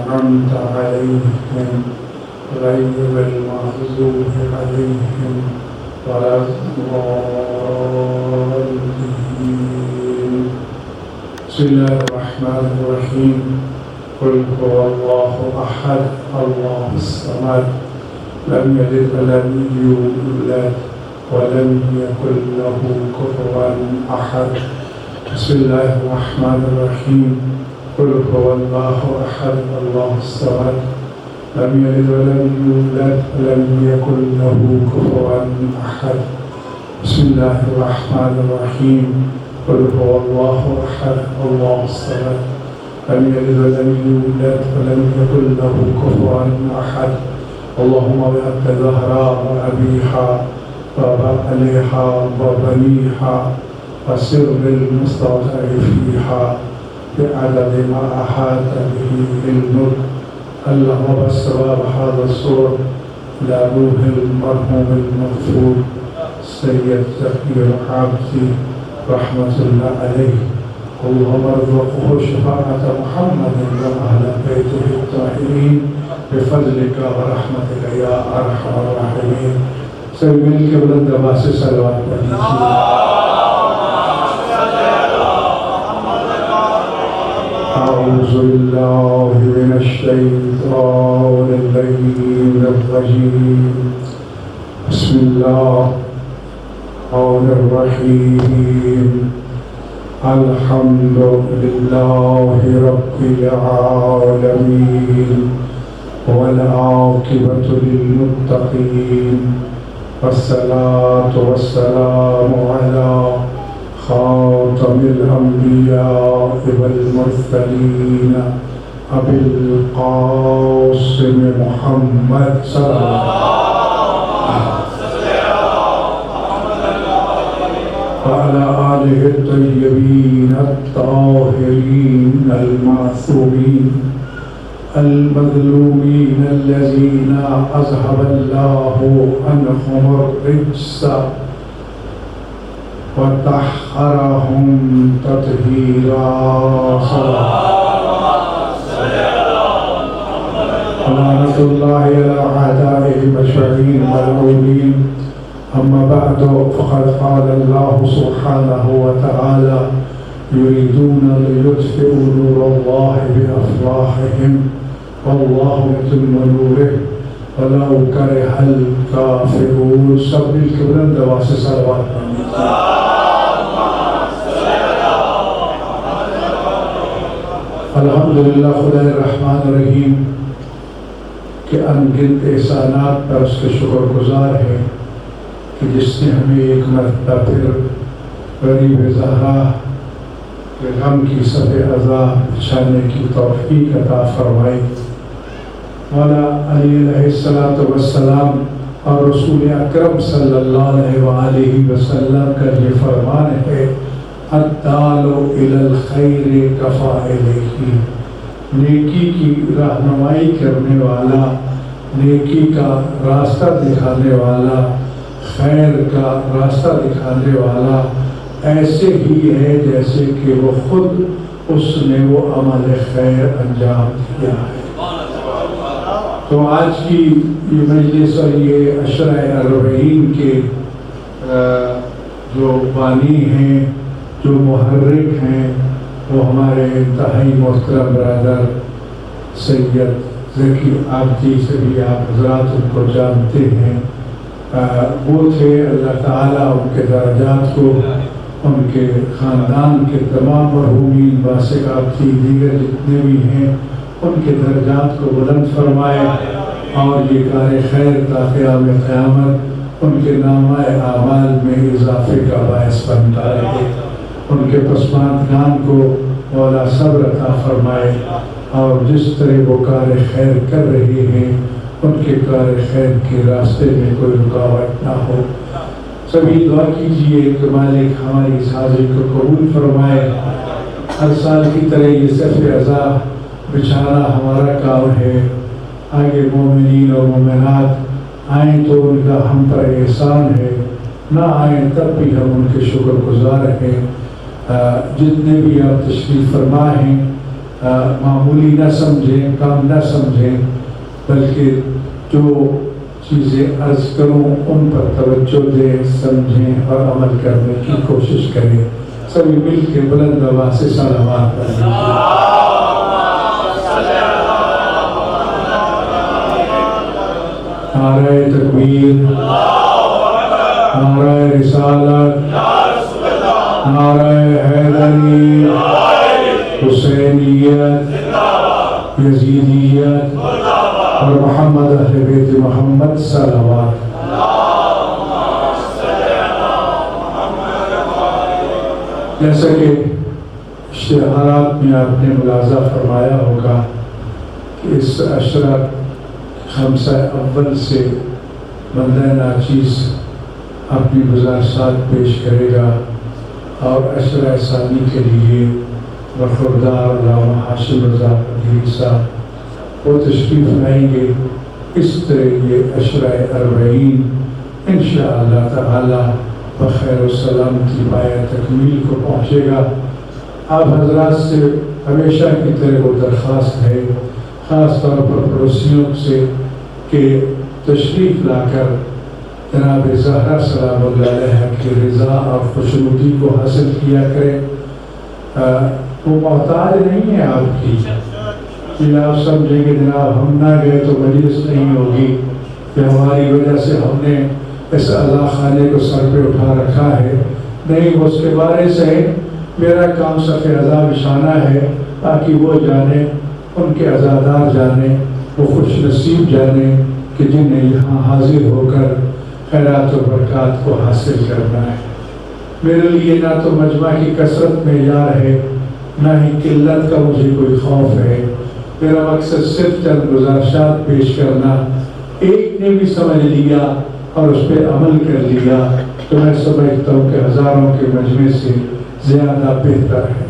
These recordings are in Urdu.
أنعمت عليهم غير المغضوب عليهم ولا الضالين. بسم الله الرحمن الرحيم. قل هو الله أحد الله الصمد لم يلد ولم يولد ولم يكن له كفوا أحد. بسم الله الرحمن الرحيم. قل هو الله أحد الله الصمد لم يلد ولم يولد ولم يكن له كفوا أحد. بسم الله الرحمن الرحيم. قل هو الله أحد الله الصمد لم يلد ولم يولد ولم يكن له كفوا أحد. اللهم بحق زهراء وأبيها وبعليها وبنيها وسر المستودع فيها بعدد ما أحاط به علمك. اللهم بسبب هذا السور لا روح المرحوم المغفور سيد زكي العابدي رحمة الله عليه. اللهم ارزقه شفاعة محمد وأهل بيته الطاهرين بفضلك ورحمتك يا أرحم الراحمين. سب مل کے بلند آواز سے صلوات پڑھیے. أعوذ بالله من الشيطان اللعين الرجيم. بسم الله الرحمن الرحيم. الحمد لله رب العالمين والعاقبة للمتقين والصلاة والسلام على خاتم الأنبياء والمرسلين أبي القاسم محمد صلى الله عليه وسلم وعلى آله الطيبين الطاهرين المعصومين المظلومين الذين أذهب الله عنهم الرجس وطهرهم تطهيرا. لعنة الله على أعدائهم أجمعين ملعونين. أما بعد فقد قال الله سبحانه وتعالى يريدون ليطفئوا نور الله بأفواههم والله يتم نوره ولو كره الكافرون. سب مل کے بلند آواز سے صلوات پڑھیے. الحمدللہ خدا الرحمن الرحیم کے انگنت احسانات پر اس کے شکر گزار ہیں کہ جس نے ہمیں ایک مرتبہ پھر غریب زہرا کے غم کی صف عزا بچھانے کی توفیق عطا فرمائی. مولا علی علیہ السلام اور رسول اکرم صلی اللہ علیہ وآلہ وسلم کا یہ فرمان ہے الدال الی الخیر کفاعلہ. نیکی کی رہنمائی کرنے والا، نیکی کا راستہ دکھانے والا، خیر کا راستہ دکھانے والا ایسے ہی ہے جیسے کہ وہ خود اس نے وہ عمل خیر انجام دیا ہے. تو آج کی یہ مجلس اور یہ عشرہ اربعین کے جو بانی ہیں، جو محرک ہیں، وہ ہمارے انتہائی محترم برادر سید زکی عابدی سے بھی آپ حضرات ان کو جانتے ہیں. وہ تھے، اللہ تعالیٰ ان کے درجات کو، ان کے خاندان کے تمام مرحومین واسق عابدی دیگر جتنے بھی ہیں ان کے درجات کو بلند فرمائے اور یہ کار خیر تا قیام قیامت ان کے نامہ اعمال میں اضافے کا باعث بنتا رہے. ان کے پسماندگان کو مولا صبر عطا فرمائے اور جس طرح وہ کار خیر کر رہے ہیں ان کے کار خیر کے راستے میں کوئی رکاوٹ نہ ہو. سبھی دعا کیجئے کہ مالک ہماری اس حاضری کو قبول فرمائے. ہر سال کی طرح یہ صف عزا بچھانا ہمارا کام ہے. آگے مومنین اور مومنات آئیں تو ان کا ہم پر احسان ہے، نہ آئیں تب بھی ہم ان کے شکر گزار ہیں. جتنے بھی آپ تشریف فرما ہیں معمولی نہ سمجھیں، کام نہ سمجھیں، بلکہ جو چیزیں عرض کروں ان پر توجہ دیں، سمجھیں اور عمل کرنے کی کوشش کریں۔ سبھی مل کے بلند آواز سے صلوات پڑھیں۔ نعرہ تکبیر، نعرہ رسالت، نعرہ حیدری، حسینیت، یزیدیت اور محمد اہل بیت محمد صلوات۔ جیسا کہ اشتہارات میں آپ نے ملاحظہ فرمایا ہوگا کہ اس عشرہ خمسہ اول سے بندہ ناچیز اپنی گزارشات پیش کرے گا، اور عشرہ ثانی کے لیے برخوردار علامہ ہاشم رضا قدیری صاحب وہ تشریف لائیں گے۔ اس طرح یہ عشرہ اربعین انشاءاللہ تعالی بخیر و سلامتی پایہ تکمیل کو پہنچے گا۔ آپ حضرات سے ہمیشہ کی طرح وہ درخواست ہے، خاص طور پر پڑوسیوں سے، کہ تشریف لا کر جناب زہرا سلام اللہ علیہ کی رضا اور خوشنودی کو حاصل کیا کریں۔ وہ محتاج نہیں ہے آپ کی کہ آپ سمجھیں کہ جناب ہم نہ گئے تو مجلس نہیں ہوگی، کہ ہماری وجہ سے ہم نے اس عزا خانے کو سر پہ اٹھا رکھا ہے۔ نہیں، اس کے بارے سے میرا کام صف عزا بچھانا ہے تاکہ وہ جانے، ان کے عزادار جانے، وہ خوش نصیب جانے کہ جنہیں یہاں حاضر ہو کر خیرات و برکات کو حاصل کرنا ہے۔ میرے لیے نہ تو مجمع کی کثرت معیار ہے، نہ ہی قلت کا مجھے کوئی خوف ہے۔ میرا مقصد صرف چند گزارشات پیش کرنا، ایک نے بھی سمجھ لیا اور اس پہ عمل کر لیا تو میں سمجھتا ہوں کہ ہزاروں کے مجمع سے زیادہ بہتر ہے۔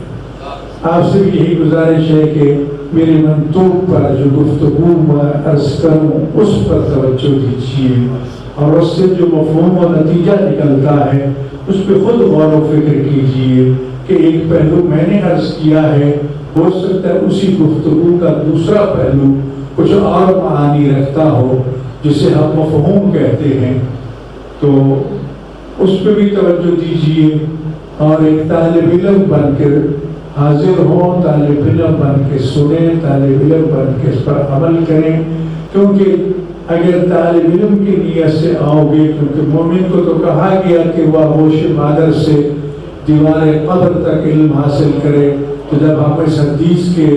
آپ سے بھی یہی گزارش ہے کہ میری منطوق پر جو گفتگو میں عرض کروں اس پر توجہ دیجیے، اور اس سے جو مفہوم و نتیجہ نکلتا ہے اس پہ خود غور و فکر کیجیے کہ ایک پہلو میں نے عرض کیا ہے، ہو سکتا ہے اسی گفتگو کا دوسرا پہلو کچھ اور معانی رکھتا ہو جسے ہم مفہوم کہتے ہیں، تو اس پہ بھی توجہ دیجیے اور ایک طالب علم بن کر حاضر ہوں، طالب علم بن کے سنیں، طالب علم بن کے اس پر عمل کریں۔ کیونکہ اگر طالب علم کی نیت سے آؤ گے، کیونکہ مومن کو تو کہا گیا کہ وہ آغوش مادر سے دیوار قبر تک علم حاصل کرے، تو جب ہم اس حدیث کے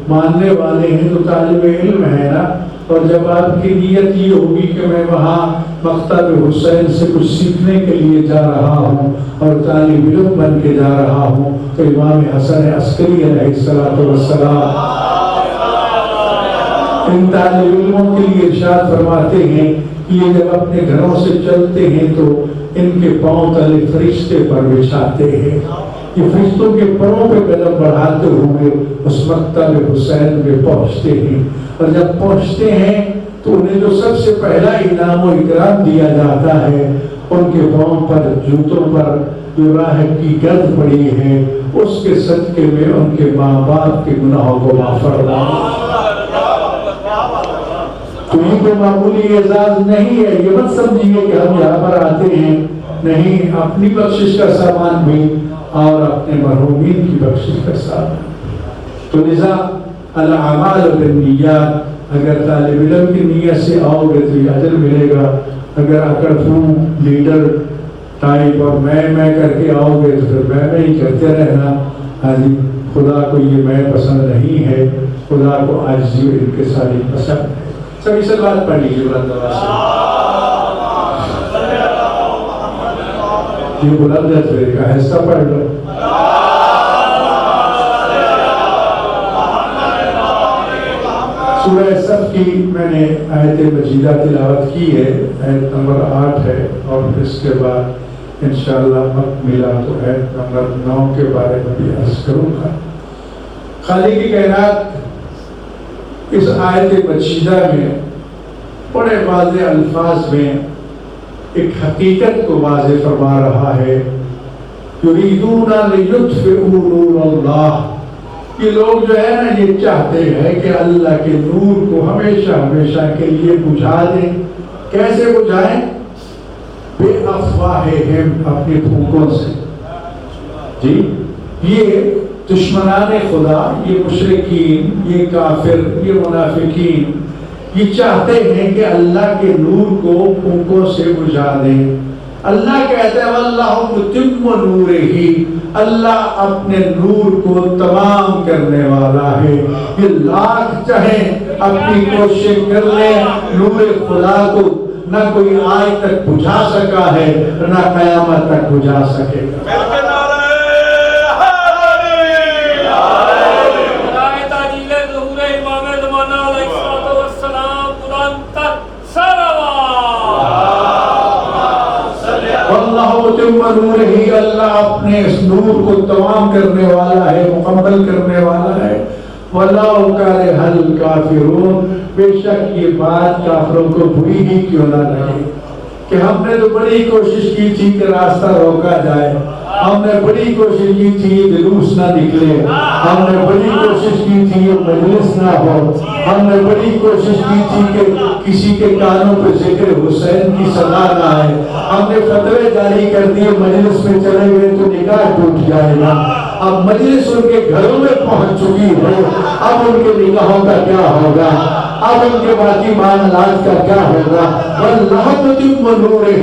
ماننے والے ہیں تو طالب علم ہے نا، اور جب آپ کی نیت یہ ہوگی کہ میں وہاں مکتب حسین سے کچھ سیکھنے کے لیے جا رہا ہوں اور طالب علم بن کے جا رہا ہوں، تو امام حسن عسکری علیہ السلام ان طالب علموں کے لیے ارشاد فرماتے ہیں کہ یہ جب اپنے گھروں سے چلتے ہیں تو ان کے پاؤں تلے فرشتے پر بچھاتے ہیں، یہ فرشتوں کے پروں پہ قدم بڑھاتے ہوئے اس مکتب حسین میں پہنچتے ہیں، اور جب پہنچتے ہیں تو انہیں جو سب سے پہلا انعام و اکرام دیا جاتا ہے، ان کے پاؤں پر، جوتوں پر جو راہ کی گرد پڑی ہے اس کے صدقے میں ان کے ماں باپ کے گناہوں کو معاف فرما۔ تو یہ کوئی معمولی اعزاز نہیں ہے، یہ مت سمجھیے کہ ہم یہاں پر آتے ہیں، نہیں، اپنی بخشش کا سامان بھی اور اپنے مرحومین کی بخشش کا سامان۔ تو لذا الاعمال بالنیات، اگر طالب علم کی نیت سے آؤ گے تو یہ اجر ملے گا، اگر اکڑ فون لیڈر ٹائپ اور میں کر کے آؤ گے تو پھر میں ہی کرتے رہنا۔ حاجی خدا کو یہ میں پسند نہیں ہے، خدا کو عاجزی و انکساری پسند ہے۔ سبھی سے بات پڑھ لیجیے بلند آواز سے، یہ بلند ہے کا حصہ پڑھ لو۔ سورہ صف کی میں نے آیت مجیدہ تلاوت کی ہے، آیت نمبر 8 ہے، اور اس کے بعد انشاءاللہ وقت ملا تو آیت نمبر 9 کے بارے میں بھی عرض کروں گا۔ خالق کائنات اس آیت مجیدہ میں بڑے واضح الفاظ میں ایک حقیقت کو واضح فرما رہا ہے، یریدون لیطفئوا نور اللہ یہ لوگ جو ہے نا یہ چاہتے ہیں کہ اللہ کے نور کو ہمیشہ ہمیشہ کے لیے بجھا دیں. کیسے بجھائیں؟ بے افواہہم، اپنی پھونکوں سے. جی یہ دشمنان خدا، یہ مشرکین، یہ کافر، یہ منافقین یہ چاہتے ہیں کہ اللہ کے نور کو پھونکوں سے بجھا دیں. اللہ کہتا ہے واللہ متم نورہ، اللہ اپنے نور کو تمام کرنے والا ہے. یہ لاکھ چاہیں اپنی کوشش کر لیں، نور خدا کو نہ کوئی آج تک بجھا سکا ہے نہ قیامت تک بجھا سکے گا. اللہ اپنے اس نور کو تمام کرنے والا ہے، مکمل کرنے والا ہے. وَلَوْ كَرِهَ الْكَافِرُونَ، بے شک یہ بات کافروں کو بری ہی کیوں نہ لگے کہ ہم نے تو بڑی کوشش کی تھی کہ راستہ روکا جائے، ہم نے بڑی کوشش کی تھی کہ جلوس نہ نکلے، ہم نے بڑی کوشش کی تھی کہ مجلس نہ ہو، ہم نے بڑی کوشش کی تھی کہ کسی کے کانوں پہ ذکر حسین کی صدا نہ آئے، ہم نے فتوے جاری کر دیے مجلس میں چلے گئے تو نکاح ٹوٹ جائے گا. اب مجلس ان کے گھروں میں پہنچ چکی ہے، اب ان کے نکاحوں کا کیا ہوگا، اب ان کے باقی معاملات کا کیا ہوگا. واللہ متم نورہ،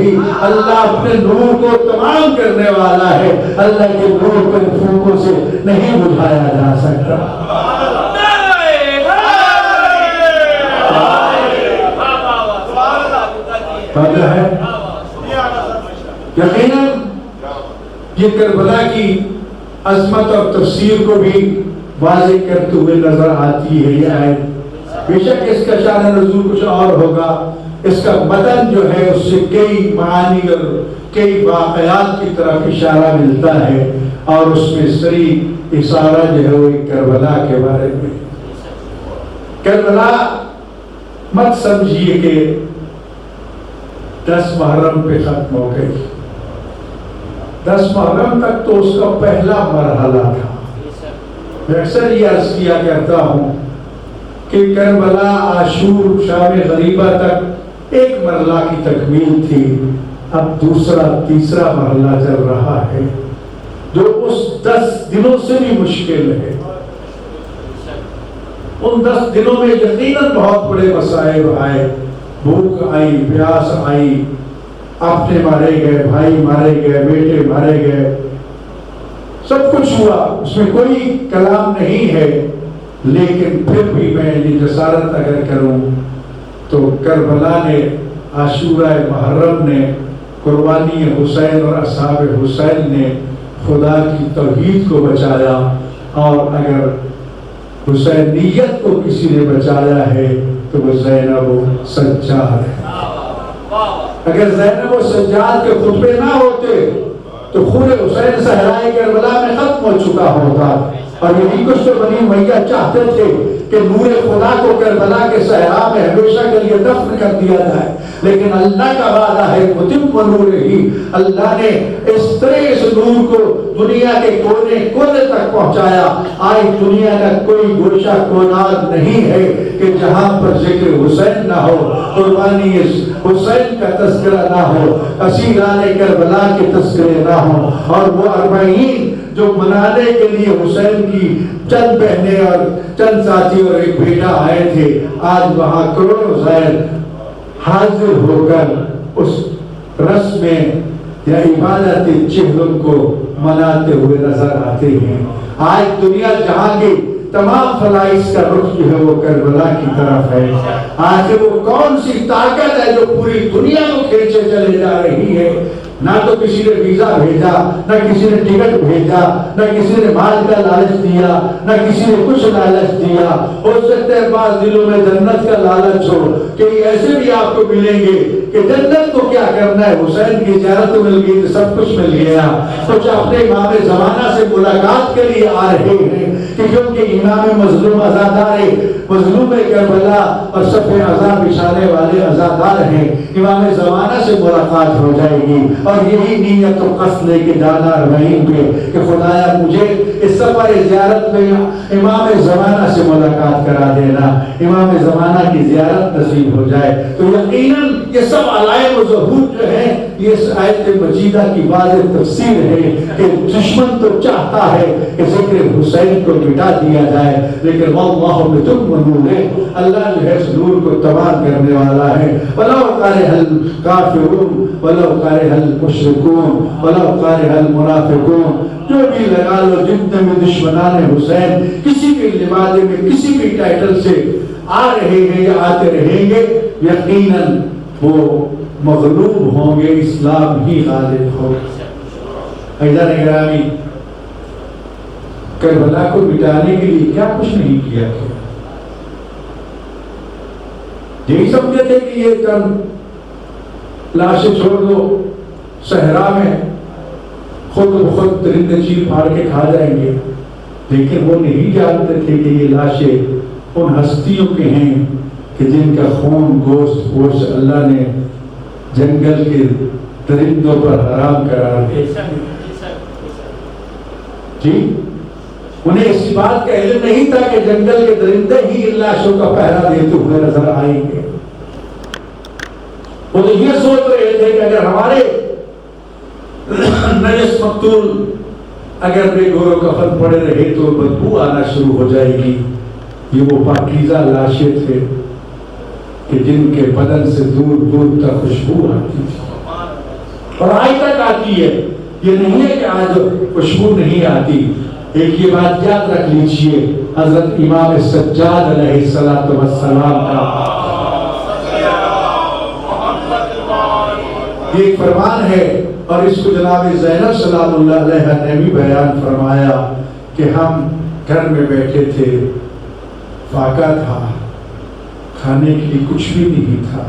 اللہ اپنے نور کو تمام کرنے والا ہے. اللہ کے نور کو پھونکوں سے نہیں بجھایا جا سکتا. وجہ ہے یقیناً یہ کربلا کی عظمت اور تفسیر کو بھی واضح کرتے ہوئے نظر آتی ہے یہ آیت. بے شک اس کا شان نزول کچھ اور ہوگا، اس کا متن جو ہے اس سے کئی معانی اور کئی واقعات کی طرف اشارہ ملتا ہے، اور اس میں صریح اشارہ جو ہے وہ کربلا کے بارے میں. کربلا مت سمجھیے کہ 10 محرم پہ ختم ہو گئی. 10 محرم تک تو اس کا پہلا مرحلہ تھا. میں اکثر یہ عرض کیا کرتا ہوں کہ کربلا عاشور شام غریبہ تک ایک مرحلہ کی تکمیل تھی، اب دوسرا تیسرا مرحلہ چل رہا ہے جو اس 10 دنوں سے بھی مشکل ہے. ان 10 دنوں میں یقیناً بہت بڑے مصائب آئے، بھوک آئی، پیاس آئی، اپنے مارے گئے، بھائی مارے گئے، بیٹے مارے گئے، سب کچھ ہوا، اس میں کوئی کلام نہیں ہے. لیکن پھر بھی میں یہ جسارت اگر کروں تو کربلا نے، عاشورہ محرم نے، قربانی حسین اور اصحاب حسین نے خدا کی توحید کو بچایا. اور اگر حسینیت کو کسی نے بچایا ہے تو وہ زینب و سجاد ہے. اگر زینب و سجاد کے خطبے نہ ہوتے تو خون حسین صحرائے کربلا میں ختم ہو چکا ہوتا. اور یہی کچھ تو بنی امیہ چاہتے تھے کہ نور خدا کو کربلا کے صحرا میں ہمیشہ کے لیے دفن کر دیا جائے، لیکن اللہ کا وعدہ ہے متم نورہ، اللہ نے اس طرح اس نور کو دنیا کے کونے کونے تک پہنچایا. آج دنیا کا کوئی گوشہ کونات نہیں ہے کہ جہاں پر ذکر حسین نہ ہو، قربانی حسین کا تذکرہ نہ ہو، اسیران کربلا کے تذکرے نہ ہو. اور وہ 40 جو منانے کے لیے حسین کی چند بہنیں اور چند ساتھی اور ایک بیٹا آئے تھے، آج وہاں کروڑوں زائر حاضر ہو کر اس رسم یا عبادت چہلم کو مناتے ہوئے نظر آتے ہیں. آج دنیا جہاں کے تمام فلائز کا رخ جو ہے وہ کربلا کی طرف ہے. آخر وہ کون سی طاقت ہے جو پوری دنیا کو کھینچے چلے جا رہی ہے؟ نہ تو کسی نے ویزا بھیجا، نہ کسی نے ٹکٹ بھیجا، نہ کسی نے مال کا لالچ دیا، نہ کسی نے کچھ لالچ دیا. ہو سکتا ہے بعض دلوں میں جنت کا لالچ ہو کہ ایسے بھی آپ کو ملیں گے کہ جنت کو کیا کرنا ہے، حسین کی زیارت مل گئی تو سب کچھ مل گیا. کچھ اپنے امام زمانہ سے ملاقات کے لیے آ رہے ہیں کہ کیونکہ امام مظلوم عزادار مظلوم کربلا اور سب عزا بچھانے والے عزادار ہیں. امام زمانہ سے ملاقات ہو جائے گی اور یہی نیت و قصد لے کے جانا روئین پہ کہ خدایا مجھے اس سفر زیارت میں امام زمانہ سے ملاقات کرا دینا، امام زمانہ کی زیارت نصیب ہو جائے. تو یقیناً یہ سب علائم و ظہور جو ہیں یہ اس آیت مجیدہ کی واضح تفسیر ہے کہ دشمن تو چاہتا ہے کہ ذکر حسین کو مٹا دیا جائے، لیکن واللہ متم نور، اللہ جو ہے اس نور کو تباہ کرنے والا ہے. وَلَوْ كَرِهَ الْكَافِرُونَ وَلَوْ كَرِهَ الْمُشْرِكُونَ وَلَوْ كَرِهَ الْمُنَافِقُونَ. جو بھی لگا لو جتنے بھی دشمنان حسین کسی بھی لبادے میں کسی بھی ٹائٹل سے آ رہے ہیں یا آتے رہیں گے، یقیناً وہ مغلوب ہوں گے، اسلام ہی غالب ہوگا. عزیزان گرامی، کربلا کو مٹانے کے لیے کیا کچھ نہیں کیا گیا. یہی سمجھے تھے کہ یہ چند لاشیں چھوڑ دو صحرا میں، خود بخود درندے چیر پھاڑ کے کھا جائیں گے. لیکن وہ نہیں جانتے تھے کہ یہ لاشیں ان ہستیوں کے ہیں کہ جن کا خون گوشت پوش اللہ نے جنگل کے درندوں پر حرام قرار دیا. جی انہیں اس بات کا علم نہیں تھا کہ جنگل کے درندے ہی ان لاشوں کا پہرا دیتے ہوئے نظر آئیں گے. وہ تو یہ سوچ رہے تھے کہ اگر ہمارے نجس مقتول اگر بے گور و کفن پڑے رہے تو بدبو آنا شروع ہو جائے گی. یہ وہ پاکیزہ لاشیں تھے کہ جن کے بدن سے دور دور تک خوشبو آتی تھی اور آج تک آتی ہے. یہ نہیں ہے کہ آج خوشبو نہیں آتی. ایک یہ بات یاد رکھ لیجئے، حضرت امام سجاد علیہ السلام کا یہ ایک فرمان ہے اور اس کو جناب زینب سلام اللہ علیہ نے بھی بیان فرمایا کہ ہم گھر میں بیٹھے تھے، فاقہ تھا، کھانے کے لیے کچھ بھی نہیں تھا.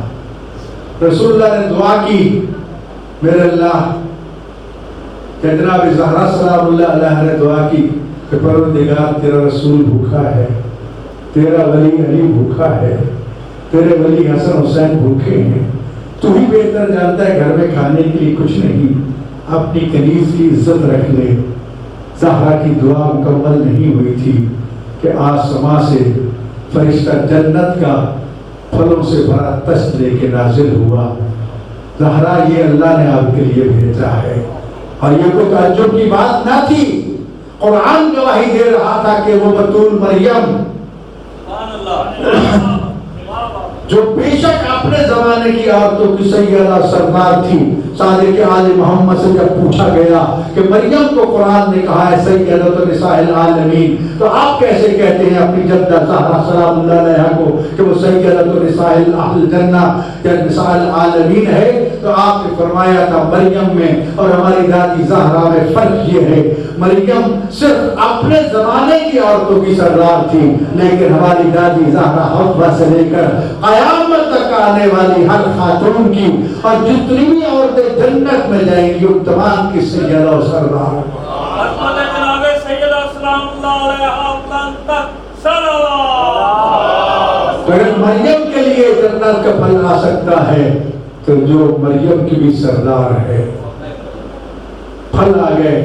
رسول اللہ نے دعا کی، میرے اللہ، کہ جناب زہرا سلام اللہ علیہ نے دعا کی کہ پروردگار تیرا رسول بھوکا ہے، تیرا ولی علی بھوکا ہے، تیرے ولی حسن حسین بھوکے ہیں، تو ہی بہتر جانتا ہے گھر میں کھانے کے لیے کچھ نہیں، اپنی کنیز کی عزت رکھ لے. زہرا کی دعا مکمل نہیں ہوئی تھی کہ آسمان سے فرشتہ جنت کا پھلوں سے بھرا تشت لے کے نازل ہوا. زہرا یہ اللہ نے آپ کے لیے بھیجا ہے. اور یہ کوئی تعجب کی بات نہ تھی، قرآن گواہی دے رہا تھا کہ وہ بطول مریم جو بے شک اپنے زمانے کی عورتوں کی سیدہ سردار تھی. صادق آل محمد سے جب پوچھا گیا کہ مریم کو قرآن نے کہا ہے سیدۃ نساء العالمین، تو آپ کیسے کہتے ہیں اپنی جدہ زہرا سلام اللہ علیہا کو کہ وہ سیدۃ نساء الجنہ یا نساء العالمین ہے؟ تو آپ نے فرمایا تھا مریم میں اور ہماری دادی زہرا میں فرق یہ ہے، مریم صرف اپنے زمانے کی عورتوں کی سردار تھی، لیکن ہماری دادی زہرا حفصہ سے لے کر قیامت تک آنے والی ہر خاتون کی اور جتنی بھی عورتیں جنت میں جائیں گی ان تمام کی سیدہ و سردار. جناب سیدہ سلام اللہ علیہ اگر مریم کے لیے جنت کا پھل آ سکتا ہے تو جو مریم کی بھی سردار ہے. پھل آ گئے،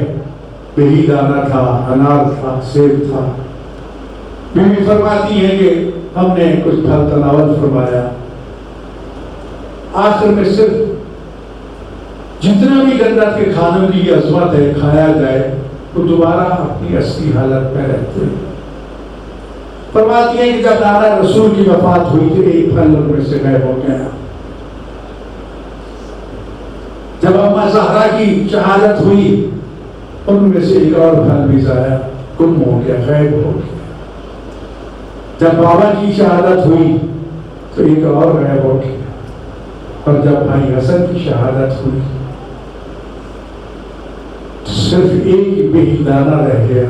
بہی دانہ تھا، انار تھا، سیب تھا. بیوی فرماتی ہے کہ ہم نے کچھ پھل تناول فرمایا، آخر میں صرف جتنا بھی جنت کے کھانوں کی عظمت ہے کھایا جائے وہ دوبارہ اپنی اصلی حالت میں رہتے ہیں. فرماتی ہے کہ جب نانا رسول کی وفات ہوئی تھی ایک پھل ان میں سے غائب ہو گیا. جب اماں زہرا کی شہادت ہوئی ان میں سے ایک اور پھل بھی ضائع گم ہو گیا، غائب ہو گیا. جب بابا کی شہادت ہوئی تو ایک اور غائب ہو گیا. اور جب بھائی حسن کی شہادت ہوئی صرف ایک ہی بہی دانہ رہ گیا.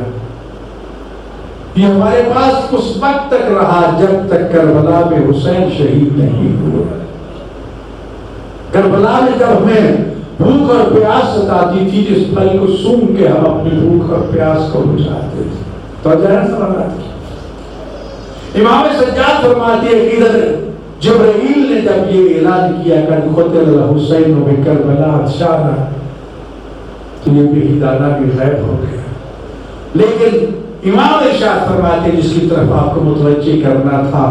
یہ ہمارے پاس اس وقت تک رہا جب تک کربلا میں حسین شہید نہیں ہوا. کربلا میں جب ہمیں بھوک اور پیاس ستاتی تھی جس پھل کو سونگھ کے ہم اپنی بھوک اور پیاس کو بجھاتے تھے. تو جہاں سمجھاتی امام سجاد فرماتے ہیں کہ حضرت جبرائیل نے جب یہ اعلان کیا کہ قتل الحسین بکربلا شانا تو یہ بھی دانا بھی غیب ہو گیا. لیکن امام ارشاد فرماتے ہیں جس کی طرف آپ کو متوجہ کرنا تھا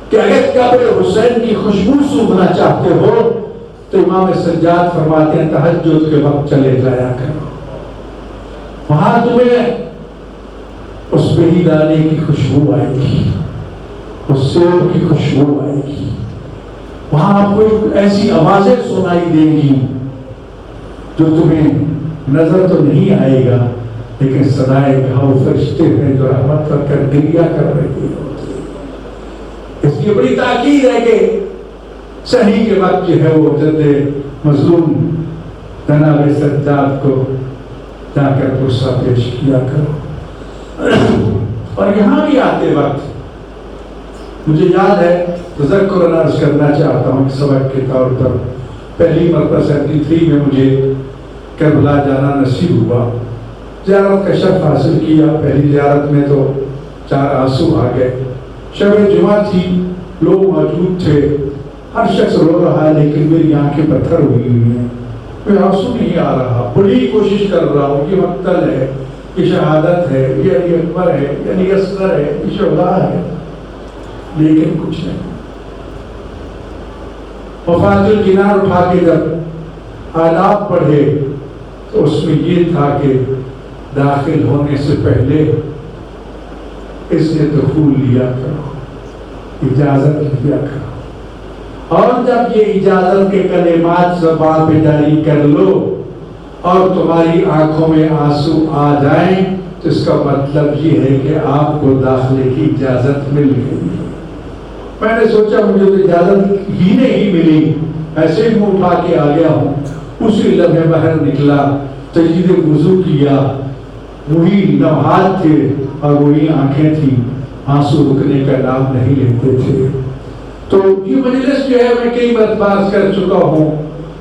کہ اگر قبر حسین کی خوشبو سونگھنا چاہتے ہو تو امام سجاد فرماتے ہیں تہجد کے وقت چلے جایا کرو. وہاں تمہیں اس بہی دانے کی خوشبو آئے گی, اس سیب کی خوشبو آئے گی. وہاں آپ کو ایسی آوازیں سنائی دیں گی جو تمہیں نظر تو نہیں آئے گا لیکن سنائے گا وہ فرشتے ہیں جو رحمت کر گریہ کر رہے ہوتے. اس کی بڑی تاکید ہے کہ صحیح کے وقت جو ہے وہ جد مظلوم جناب سجاد کو جا کر غصہ پیش کیا کرو. اور یہاں بھی آتے وقت مجھے یاد ہے تذکر عرض کرنا چاہتا ہوں سبق کے طور پر. پہلی مرتبہ 73 میں مجھے کربلا جانا نصیب ہوا. زیارت کا شرف حاصل کیا. پہلی زیارت میں تو 4 آنسو آ گئے. شب جمعہ تھی, لوگ موجود تھے, ہر شخص رو رہا ہے لیکن میری آنکھیں پتھر ہوئی ہیں. کوئی آنسو نہیں آ رہا. بڑی کوشش کر رہا ہوں. یہ مقتل ہے, یہ شہادت ہے, یہ علی اکبر ہے, یہ علی اصغر ہے, یہ شہداء ہے, لیکن کچھ نہیں. وفات الجنان اٹھا کے جب آلات پڑھے تو اس میں یہ تھا کہ داخل ہونے سے پہلے اس نے دخول لیا کرو, اجازت لیا کرو, اور جب یہ اجازت کے کلمات زبان پہ جاری کر لو اور تمہاری آنکھوں میں آنسو آ جائیں تو اس کا مطلب یہ ہے کہ آپ کو داخلے کی اجازت مل گئی. میں نے سوچا مجھے تو اجازت ہی نہیں ملی, ایسے ہی منہ اٹھا کے آ گیا ہوں. اسی لمحے باہر نکلا, تجدید وضو کیا, وہی لمحات تھے اور وہی آنکھیں تھیں, آنسو رکنے کا نام نہیں لیتے تھے. تو یہ مجلس جو ہے میں کئی مرتبہ کر چکا ہوں.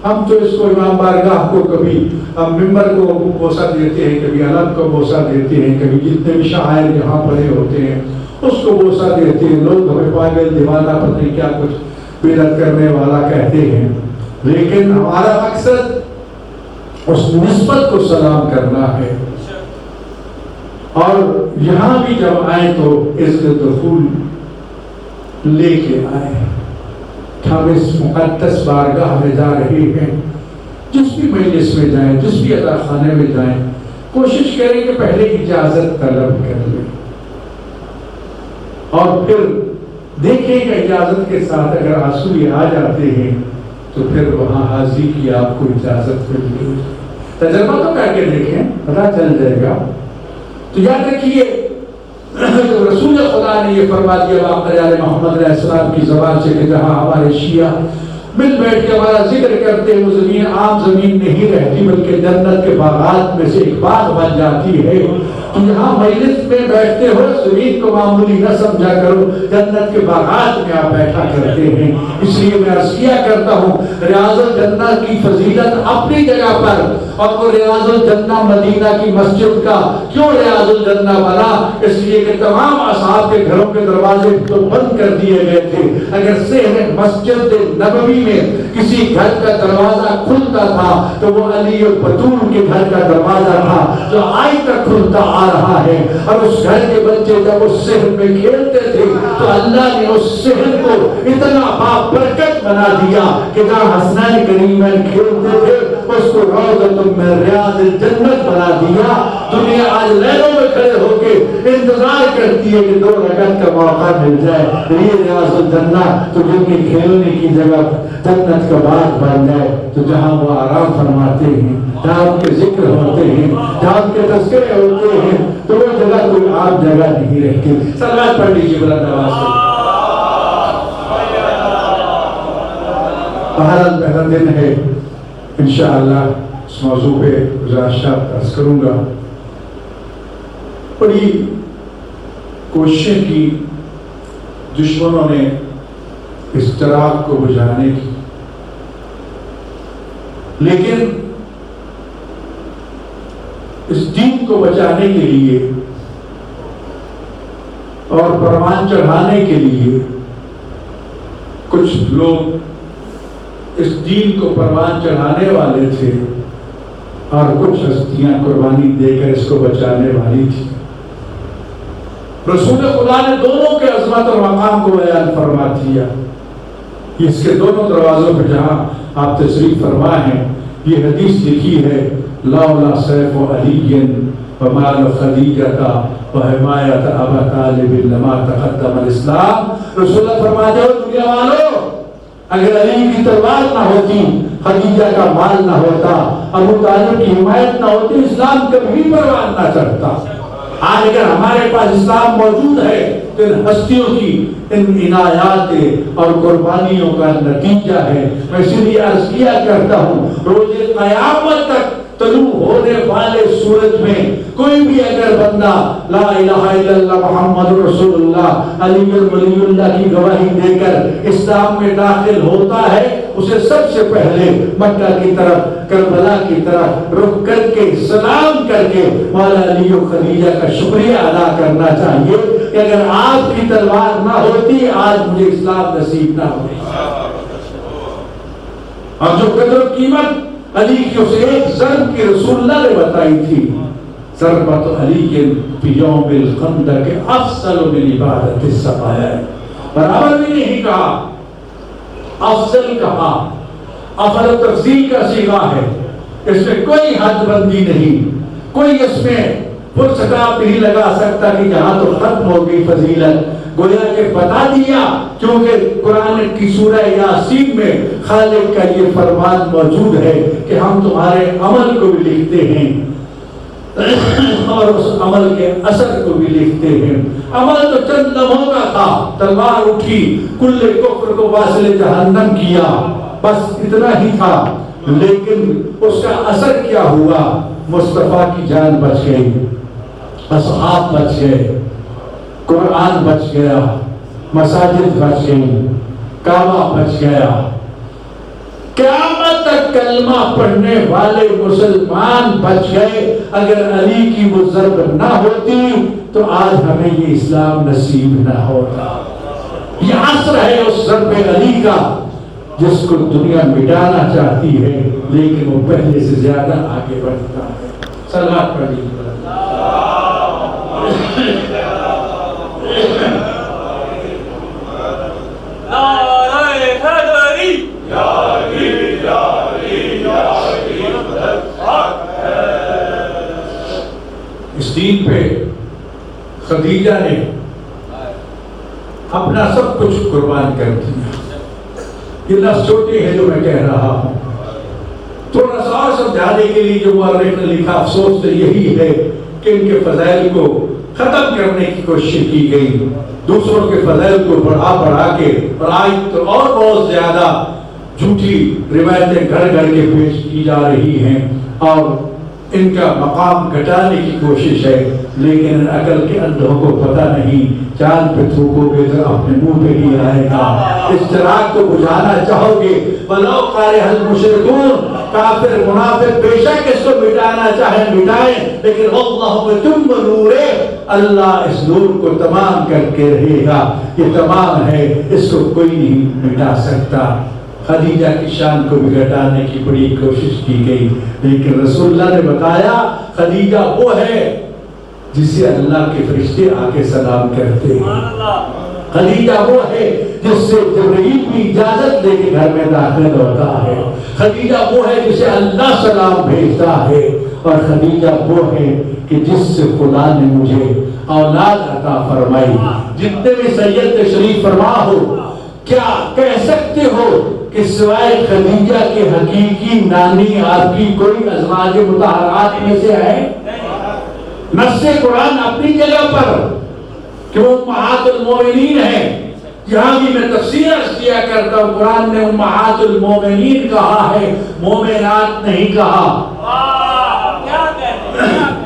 ہم تو اس کو امام بارگاہ کو کبھی ممبر کو بوسہ دیتے ہیں, کبھی علم کو بوسہ دیتے ہیں, کبھی جتنے بھی شاعر یہاں پڑے ہوتے ہیں اس کو بوسہ دیتے ہیں. لوگ ہمیں پاگل دیوانہ پتہ نہیں کیا کچھ بدعت کرنے والا کہتے ہیں, لیکن ہمارا مقصد اس نسبت کو سلام کرنا ہے. اور یہاں بھی جب آئیں تو اس دخول لے کے آئیں. ہم اس مقدس بارگاہ میں جا رہے ہیں. جس بھی مجلس میں جائیں, جس بھی عطا خانے میں جائیں, کوشش کریں کہ پہلے اجازت طلب کر لیں اور پھر دیکھیں کہ اجازت کے ساتھ اگر آنسو آ جاتے ہیں تو پھر وہاں حاضری کی آپ کو اجازت مل گئی. تجربہ تو کر کے دیکھیں, پتہ چل جائے گا. تو یاد رکھیے رسول خدا نے یہ فرما دیا باقر محمد علیہ السلام کی زبان سے کہ جہاں ہمارے شیعہ مل بیٹھ کے ہمارا ذکر کرتے ہیں وہ زمین عام زمین نہیں رہتی بلکہ جنت کے باغات میں سے ایک باغ بن جاتی ہے. تو یہاں مجلس میں بیٹھتے ہو زمین کو معمولی نہ سمجھا کرو, جنت کے باغات میں آپ بیٹھا کرتے ہیں. اس لیے میں عرض کیا کرتا ہوں ریاض الجنہ کی فضیلت اپنی جگہ پر, اور وہ ریاض الجنہ مدینہ کی مسجد کا کیوں ریاض الجنہ بنا؟ اس لیے کہ تمام اصحاب کے گھروں کے دروازے تو بند کر دیے گئے تھے. اگر صحن مسجد نبوی میں کسی گھر کا دروازہ کھلتا تھا تو وہ علی بطول کے گھر کا دروازہ تھا جو آج تک کھلتا آ رہا ہے. اور اس گھر کے بچے جب اس صحن میں کھیلتے تھے تو اللہ نے اس صحن کو اتنا بابرکت بنا دیا کہ جہاں حسنین کریمین کھیلتے تھے اس کو روضۃ من ریاض الجنت بنا دیا. دنیا آج لیلوں میں کھڑے ہو کے انتظار کرتی ہے کہ 2 رکعت کا موقع مل جائے. یہ ریاض الجنہ تو جن کی کھیلنے کی جگہ جنت کا باغ بن جائے, تو جہاں وہ آرام فرماتے ہیں, جہاں ان کے ذکر ہوتے ہیں, جہاں ان کے تذکرے ہوتے ہیں, تو وہ جگہ کوئی عام جگہ نہیں رہتی. صلوات پڑھ لیجیے بلند آواز سے. بہرحال پہلا دن ہے, انشاءاللہ اس موضوع پہ گزارشات عرض کروں گا. بڑی کوششیں کی دشمنوں نے اس چراغ کو بجھانے کی, لیکن اس دین کو بچانے کے لیے اور پروان چڑھانے کے لیے کچھ لوگ اس دین کو پروان چڑھانے والے تھے اور کچھ ہستیاں قربانی دے کر اس کو بچانے والی تھی۔ رسول خدا نے دونوں کے عظمت اور مقام کو بیان فرما دیا۔ اس کے دونوں دروازوں پہ جہاں آپ تشریف فرما ہیں، یہ حدیث لکھی ہے، لولا سیف علی ومال خدیجہ وحمایت ابا طالب لما تقدم الاسلام۔ رسول اللہ فرماتے ہو دنیا والو، اگر علی کی تلوار نہ ہوتی، خدیجہ کا مال نہ ہوتا، ابو طالب کی حمایت نہ ہوتی، اسلام کبھی پروان نہ چڑھتا۔ آج اگر ہمارے پاس اسلام موجود ہے تو ان ہستیوں کی ان عنایات اور قربانیوں کا نتیجہ ہے۔ میں اس لیے عرض کیا کرتا ہوں، روز قیامت تک طلوع ہونے والے سورج میں کوئی بھی اگر بندہ لا الہ الا اللہ محمد رسول اللہ علی ولی اللہ کی گواہی دے کر اسلام میں داخل ہوتا ہے، اسے سب سے پہلے مکہ کی طرف، کربلا کی طرف رخ کر کے سلام کر کے مولا علی و خدیجہ کا شکریہ ادا کرنا چاہیے کہ اگر آپ کی تلوار نہ ہوتی آج مجھے اسلام نصیب نہ ہوتی۔ اور جو قدر و قیمت علی کی اسے ایک ضرب کی رسول اللہ نے بتائی تھی، ضربت علی کے یوم الخندق افضل من عبادت السقایا، برابر بھی نہیں کہا، افضل کہا، افضل تفضیل کا صیغہ ہے، اس میں کوئی حد بندی نہیں، کوئی اس میں فرصت نہیں لگا سکتا کہ یہاں تو ختم ہو گئی فضیلت، گویا کہ بتا دیا، کیونکہ قرآن کی سورہ یاسین میں خالق کا یہ فرمان موجود ہے کہ ہم تمہارے عمل کو بھی لکھتے ہیں اور اس عمل کے اثر کو بھی لکھتے ہیں۔ عمل تو چند لمحوں کا تھا، تلوار اٹھی، کل کفر کو واصل جہنم کیا، بس اتنا ہی تھا، لیکن اس کا اثر کیا ہوا؟ مصطفیٰ کی جان بچ گئی، اصحاب بچ گئے، قرآن بچ گیا، مساجد بچ گئی، کعبہ بچ گیا۔ قیامت تک کلمہ پڑھنے والے مسلمان بچ گئے۔ اگر علی کی وہ ضرب نہ ہوتی تو آج ہمیں یہ اسلام نصیب نہ ہوتا۔ یہ عصر ہے اس ضرب علی کا جس کو دنیا مٹانا چاہتی ہے، لیکن وہ پہلے سے زیادہ آگے بڑھتا ہے۔ صلوات پڑھیے۔ اس دین پہ خدیجہ نے اپنا سب کچھ قربان کر دیا۔ یہ لفظ چھوٹے ہیں جو میں کہہ رہا ہوں، تھوڑا سا اور سمجھانے کے لیے جو مورخ نے لکھا، افسوس تو یہی ہے کہ ان کے فضائل کو ختم کرنے کی کوشش کی گئی، دوسروں کے فضائل کو بڑھا کے، اور آج تو اور بہت زیادہ جھوٹی روایتیں گھڑ کے پیش کی جا رہی ہیں اور ان کا مقام گھٹانے کی کوشش ہے، لیکن عقل کے اندھوں کو پتہ نہیں، چاند پہ تھوکو گے تو اپنے منہ پہ ہی آئے گا۔ اس چراغ کو بجھانا چاہو گے، وَلَوْ كَرِهَ الْمُشْرِكُونَ، کافر منافق بے شک اس کو مٹانا چاہے مٹائیں، لیکن وَاللَّهُ مُتِمُّ نُورِهِ، اللہ اس نور کو تمام کر کے رہے گا۔ یہ تمام ہے، اس کو کوئی نہیں مٹا سکتا۔ خدیجہ کی شان کو بھی گھٹانے کی بڑی کوشش کی گئی، لیکن رسول اللہ نے بتایا خدیجہ وہ ہے جسے اللہ کے فرشتے آ کے سلام کرتے ہیں، خدیجہ وہ ہے جس سے جبرائیل بھی اجازت لے کے گھر میں داخل ہوتا ہے، خدیجہ وہ ہے جسے اللہ سلام بھیجتا ہے، اور خدیجہ وہ ہے کہ جس سے خدا نے مجھے اولاد عطا فرمائی۔ جتنے بھی سید تشریف فرما ہو، کیا کہہ سکتے ہو کہ سوائے خدیجہ کے حقیقی نانی آپ کی کوئی ازواج مطہرات میں سے ہے؟ نص قرآن اپنی جگہ پر کہ وہ امہات المومنین ہیں، یہاں بھی میں تفسیر کیا کرتا ہوں، قرآن نے امہات المومنین کہا ہے، مومنات نہیں کہا۔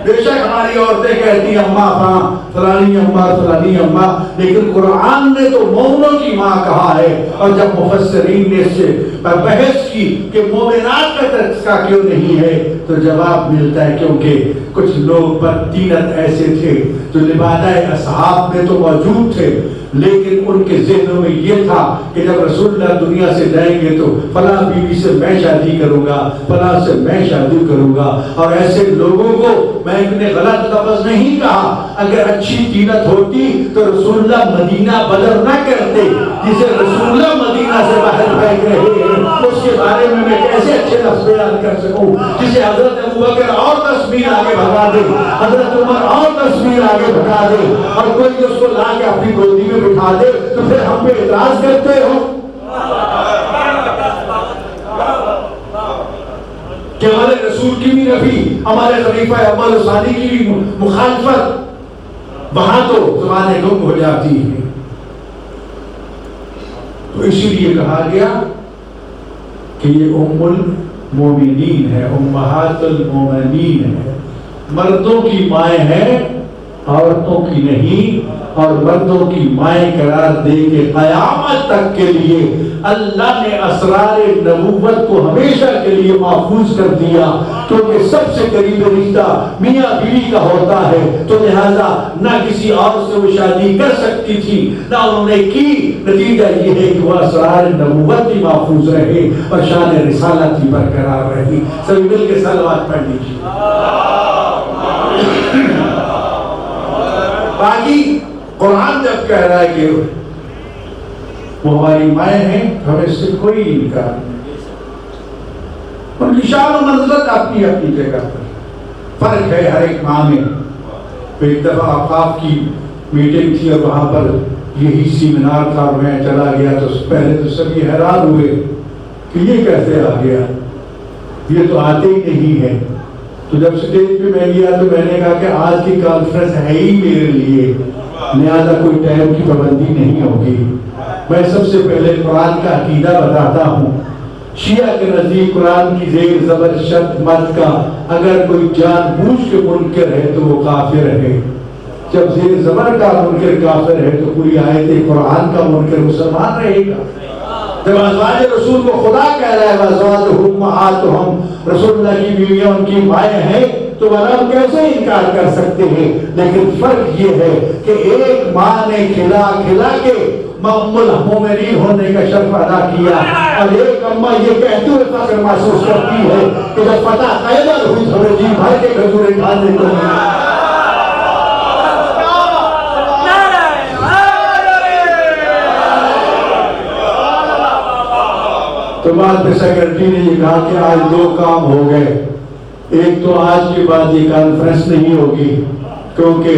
بے شک ہمارے ہماری عورتیں کہتی ہیں اماں فاں فلانی اماں فلانی اماں، لیکن قرآن نے تو مومنوں کی ماں کہا ہے۔ اور جب مفسرین نے اس سے بحث کی کہ مومنات کا تذکرہ کیوں نہیں ہے، تو جواب ملتا ہے کیونکہ کچھ لوگ بددینت ایسے تھے جو لبادہ اصحاب میں تو موجود تھے، لیکن ان کے ذہنوں میں یہ تھا کہ جب رسول اللہ دنیا سے جائیں گے تو فلاں بیوی سے میں شادی کروں گا، فلاں سے میں شادی کروں گا۔ اور ایسے لوگوں کو میں نے غلط لفظ نہیں کہا، اگر اچھی طینت ہوتی تو رسول اللہ مدینہ بدر نہ کرتے۔ جسے رسول اللہ مدینہ سے باہر پھینک رہے ہیں اس کے بارے میں کیسے اچھے لفظ بیان کر سکوں؟ جسے حضرت ابوبکر اور 10 میل آگے بھگا دے، حضرت عمر اور 10 میل آگے بھگا دے، اور کوئی اس کو لا کے اپنی گودی میں بٹھا دے، تو پھر ہم پہ اعتراض کرتے ہو کہ ہمارے رسول کی بھی نفی، ہمارے خلیفہ اول و ثانی کی بھی مخالفت، وہاں تو زبانیں گم ہو جاتی ہیں۔ تو اسی لیے کہا گیا کہ یہ ام المومنین ہے، امہات المومنین ہے، مردوں کی مائیں ہیں، عورتوں کی نہیں، اور مردوں کی مائیں قرار دے کے قیامت تک کے لیے اللہ نے اسرار نبوت کو ہمیشہ کے لیے محفوظ کر دیا، کیونکہ سب سے قریب رشتہ میاں بیوی کا ہوتا ہے، تو لہذا نہ کسی اور سے وہ شادی کر سکتی تھی، نہ انہوں نے کی۔ نتیجہ یہ ہے کہ وہ اسرار نبوت بھی محفوظ رہے اور شان رسالت بھی برقرار رہی۔ سبھی مل کے صلوات پڑھ لیجیے۔ باقی قرآن جب کہہ رہا ہے کہ وہ ہماری مائیں ہیں، ہمیں اس سے کوئی انکار نہیں، ان کی شان و منزلت اپنی اپنی جگہ پر فرق ہے ہر ایک ماں میں۔ ایک دفعہ اوقاف کی میٹنگ تھی اور وہاں پر یہی سیمینار تھا، میں چلا گیا تو پہلے تو سبھی حیران ہوئے کہ یہ کیسے آ گیا، یہ تو آتے ہی نہیں ہے۔ تو جب سٹیج پہ میں گیا تو میں نے کہا کہ آج کی کانفرنس ہے ہی میرے لیے، لہذا کوئی ٹائم کی پابندی نہیں ہوگی۔ میں سب سے پہلے قرآن کا عقیدہ بتاتا ہوں۔ شیعہ کے نزدیک قرآن کی زیر زبر شد مت کا اگر کوئی جان بوجھ کے منکر ہے تو وہ کافر ہے۔ جب زیر زبر کا منکر کافر ہے تو پوری آیت قرآن کا منکر مسلمان رہے گا۔ جب ازواج رسول کو خدا کہہ رہا ہے وازواجہ امہاتہم، رسول اللہ کی بیویاں ان کی مائیں ہیں، تو ہم کیسے انکار کر سکتے ہیں؟ لیکن فرق یہ ہے کہ ایک ماں نے کھلا کھلا کے ام المومنین ہونے کا شرف ادا کیا، اور ایک اماں یہ کہتے ہوئے فخر محسوس کرتی ہے کہ جب فتح خیبر ہوئی تو ہمیں جی بھر کے کھجوریں کھانے کو ملی۔ تو بعد میں سیکرٹری نے یہ کہا کہ آج 2 کام ہو گئے، ایک تو آج کے بعد یہ کانفرنس نہیں ہوگی، کیونکہ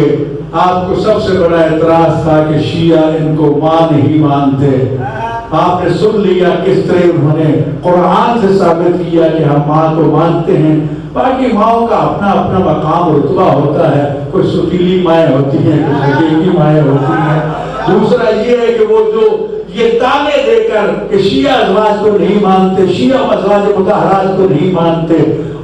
آپ کو سب سے بڑا اعتراض تھا کہ شیعہ ان کو ماں نہیں مانتے۔ آپ نے سن لیا کس طرح انہوں نے قرآن سے ثابت کیا کہ ہم ماں کو مانتے ہیں۔ باقی ماؤں کا اپنا اپنا مقام رتبہ ہوتا ہے، کوئی سفیلی مائیں ہوتی ہیں، کچھ حقیقی مائیں ہوتی ہیں۔ دوسرا یہ ہے کہ وہ جو یہ تانے دے کر کہ شیعہ ازواج کو نہیں مانتے، شیعہ ازواج مطہرات کو نہیں مانتے،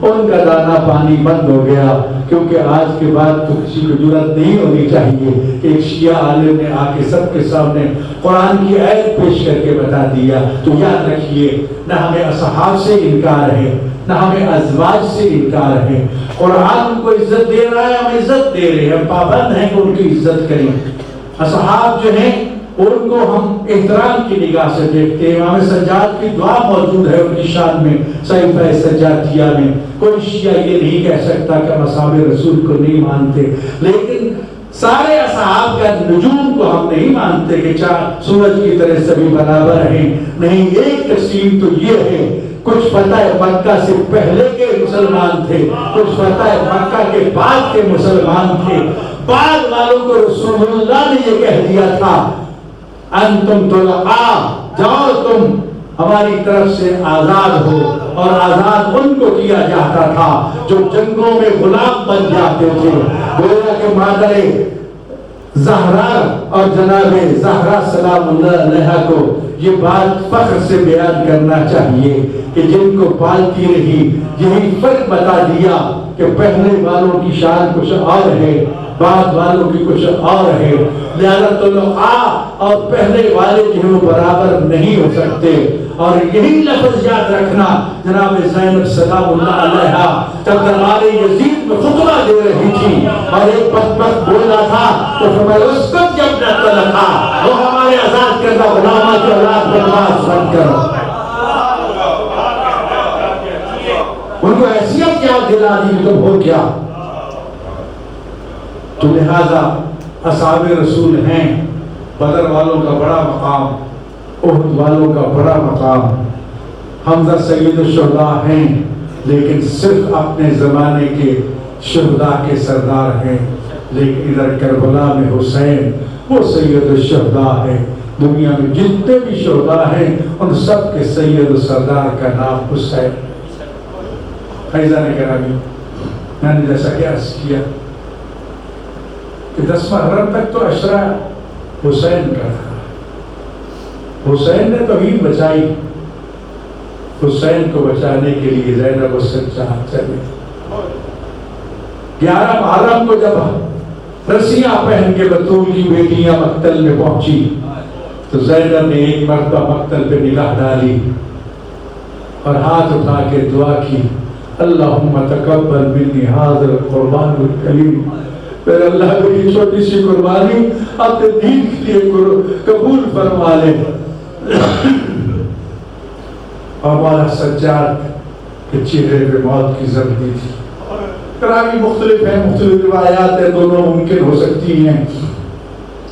ان کا دانا پانی بند ہو گیا، کیونکہ آج کے بعد تو کسی کو جرأت نہیں ہونی چاہیے کہ ایک شیعہ عالم نے آ کے سب کے سامنے قرآن کی آیت پیش کر کے بتا دیا۔ تو یاد رکھیے، نہ ہمیں اصحاب سے انکار ہے، نہ ہمیں ازواج سے انکار ہے۔ قرآن ان کو عزت دے رہا ہے، ہم عزت دے رہے ہیں، ہم پابند ہیں کہ ان کی عزت کریں۔ اصحاب جو ہیں ان کو ہم احترام کی نگاہ سے دیکھتے ہیں۔ امام سجاد کی دعا موجود ہے ان کی شان میں صحیفہ سجادیہ میں۔ کوئی شیعہ یہ نہیں کہہ سکتا کہ ہم اصحاب رسول کو نہیں مانتے، لیکن سارے اصحاب کا نجوم کو ہم نہیں مانتے کہ سورج کی طرح سبھی برابر ہیں۔ نہیں، ایک تقسیم تو یہ ہے، کچھ فتح مکہ سے پہلے کے مسلمان تھے، کچھ فتح مکہ کے بعد کے مسلمان تھے۔ بعد والوں کو رسول اللہ نے یہ کہہ دیا تھا انتم طلقاء، جاؤ تم ہماری طرف سے آزاد ہو، اور آزاد ان کو کیا جاتا تھا جو جنگوں میں غلام بن جاتے تھے۔ گویا کہ مادر زہرا اور جناب زہرا سلام اللہ علیہا کو یہ بات فخر سے بیان کرنا چاہیے کہ جن کو پالتی رہی، یہی فرق بتا دیا کہ پہلے والوں کی شان کچھ اور ہے، بعد والوں کی کچھ اور ہے، لہذا تو لوگ اور پہلے والے جو ہیں وہ برابر نہیں ہو سکتے۔ اور یہی لفظ یاد رکھنا، جناب زینب سلام اللہ علیہا جب دربار یزید میں خطبہ دے رہی تھی اور ایک بدبخت بولا تھا تو فرمایا اس کو جب نہ تلقا، وہ ہمارے آزاد کردہ غلامہ کی اولاد بدماش بن کر ان کو حیثیت کیا دلا دی تو ہو کیا۔ تو لہذا اصحاب رسول ہیں، بدر والوں کا بڑا مقام، احد والوں کا بڑا مقام، حمزہ سید الشہداء ہیں لیکن صرف اپنے زمانے کے شہداء کے سردار ہیں، لیکن ادھر کربلا میں حسین وہ سید الشہداء ہیں۔ دنیا میں جتنے بھی شہداء ہیں ان سب کے سید و سردار کا نام حسین۔ فیضان کرامی، میں نے جیسا کہ عرض کیا کہ 10 محرم تک تو عشرہ حسین کا تھا، حسین نے توحید بچائی، حسین کو بچانے کے لیے زینب و سجاد چلے۔ 11 محرم کو جب رسیاں پہن کے بطول کی بیٹیاں مقتل میں پہنچی تو زینب نے ایک مرتبہ مقتل پہ نگاہ ڈالی اور ہاتھ اٹھا کے دعا کی، اللہم تقبل منی حاضر قربان الکریم، پھر اللہ کی چھوٹی سی قربانی اپنے دین کے لیے قبول فرما لے۔ ہمارا سجاد کے چہرے پہ موت کی زردی تھی۔ کرامی مختلف ہیں، مختلف روایات ہیں، دونوں ممکن ہو سکتی ہیں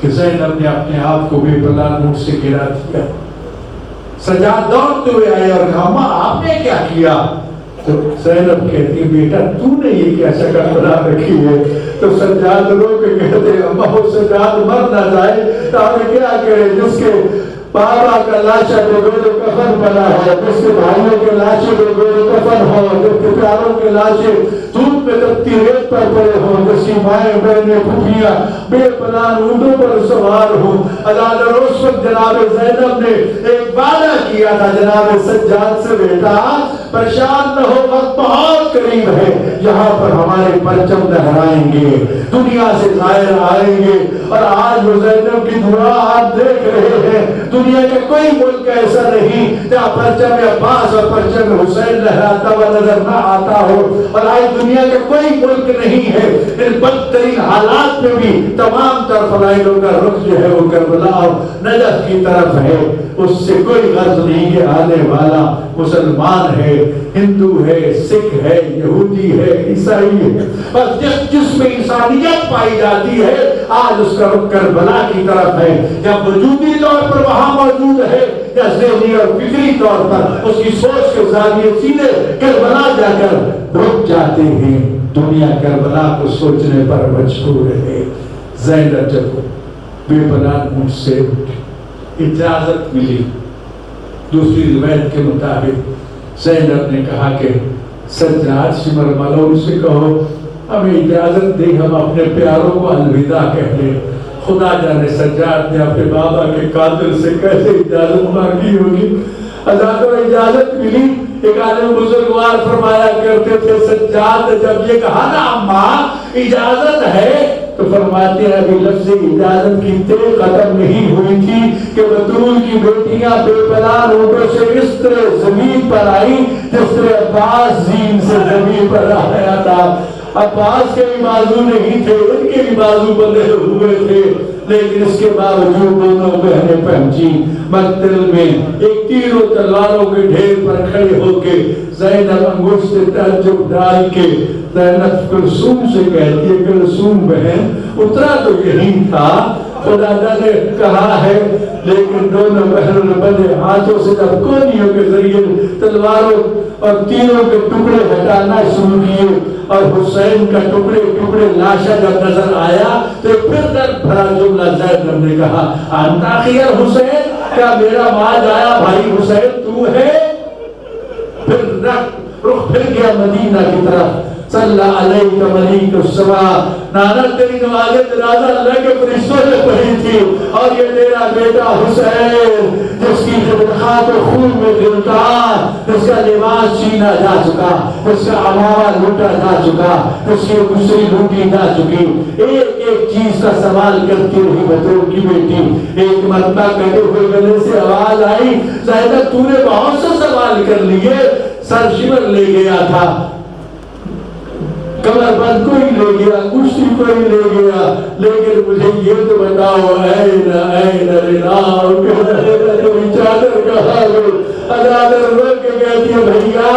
کہ زینب نے اپنے آپ کو بے پناہ نور سے گرا دیا۔ سجاد دوڑتے ہوئے آئے اور کہا ماں آپ نے کیا کیا؟ تو زینب کہتی بیٹا تو نے یہ کیا شکل بنا رکھی ہے؟ تو سجاد رو کے کہتے اماں وہ سجاد مر نہ جائے تو ہمیں کیا کرے؟ جس کے بابا کا لاشا بغیر کفن بنا ہے، جس کے بھائیوں کے لاشے بغیر کفن ہو، جس کے پیاروں کے لاشے دودھ میں تپتی ریت پر پڑے ہوں، جس کی مائیں بہنیں پھوپھیاں بے پناہ اونٹوں پر سوار ہوں۔ اللہ اس وقت جناب زینب نے ایک وعدہ کیا تھا جناب سجاد سے، بیٹا پریشان نہ ہو، وقت بہت قریب ہے، یہاں پر ہمارے پرچم لہرائیں گے، دنیا سے ظاہر آئیں گے۔ اور آج وہ زینب کی دعا آپ دیکھ رہے ہیں، دنیا کا کوئی ملک ایسا نہیں جہاں پرچم عباس اور پرچم حسین لہراتا ہوا نظر نہ آتا ہو، اور آج دنیا کا کوئی ملک نہیں ہے ان بدترین حالات میں بھی تمام تر فضائلوں کا رخ جو ہے وہ کربلا اور نجف کی طرف ہے۔ اس سے کوئی غرض نہیں کہ آنے والا مسلمان ہے، ہندو ہے، سکھ ہے، یہودی ہے، عیسائی ہے، بس جس میں انسانیت پائی جاتی ہے آج اس کا رخ کربلا کی طرف ہے۔ یا وجودی طور پر وہاں موجود ہے یا ذہنی اور فکری طور پر اس کی سوچ کے زاویے سیدھے کربلا جا کر رک جاتے ہیں۔ دنیا کربلا کو سوچنے پر مجبور ہے۔ زینب جب بے پناہ مجھ سے اجازت ملی، دوسری روایت کے مطابق زینب نے کہا کہ سجاد سمر ملون سے کہو ہمیں اجازت دے، ہم اپنے پیاروں کو الوداع کہہ دیں۔ خدا جانے سجاد نے اپنے بابا کے قاتل سے کیسے اجازت مانگی ہوگی۔ حضرت کو اجازت ملی۔ ایک عالم بزرگوار فرمایا کرتے تھے سجاد نے جب یہ کہا نا اماں اجازت ہے تو فرماتے ہیں ابھی لفظ اجازت کی تیل ختم نہیں ہوئی تھی کہ بطول کی بیٹیاں بے پناہ اونٹوں سے اس طرح زمین پر آئی جس طرح عباس زین سے زمین پر آیا تھا۔ عباس کے بھی بازو نہیں تھے، ان کے بھی بازو بندے ہوئے تھے، لیکن اس کے باوجود دونوں بہنیں پہنچی مقتل میں ایک تیر و تلواروں کے ڈھیر پر کھڑے ہو کے زینب انگشت سے تعجب ڈال کے زینب کلثوم سے کہتی ہے کلثوم بہن اترا تو یہی تھا، خدا نے کہا ہے، لیکن دونوں بہنوں نے بندے ہاتھوں سے جب کونیوں کے ذریعے تلواروں اور تیروں کے ٹکڑے ہٹانا شروع کیے اور حسین کا ٹکڑے ٹکڑے لاشا جب نظر آیا تو پھر درد بھرا جملہ زینب نے کہا انتا خیر حسین، کیا میرا ماج آیا بھائی حسین تو ہے؟ پھر رخ پھر گیا مدینہ کی طرف۔ صلی علیہ ملیک السما، نانا تیری نماز جنازہ اللہ کے فرشتوں نے پڑھی تھی، اور یہ تیرا بیٹا حسین جس کی خاک و خون میں گرفتار، جس کا لباس چھینا جا چکا، جس کا عمامہ لوٹا جا چکا، جس کی گسری لوٹی جا چکی، ایک ایک چیز کا سوال کرتی رہی بطور کی بیٹی۔ ایک مرتبہ کہتے ہوئے گلے سے آواز آئی، زیدہ تو نے بہت سے سوال کر لیے، سر شمر لے گیا تھا، کمر بند کوئی لے گیا، کشتی کوئی لے گیا، لیکن مجھے یہ تو بتاؤ این رناؤ تیری چادر کہاں گئی؟ ادادر رو کے کہتی ہے بھئیا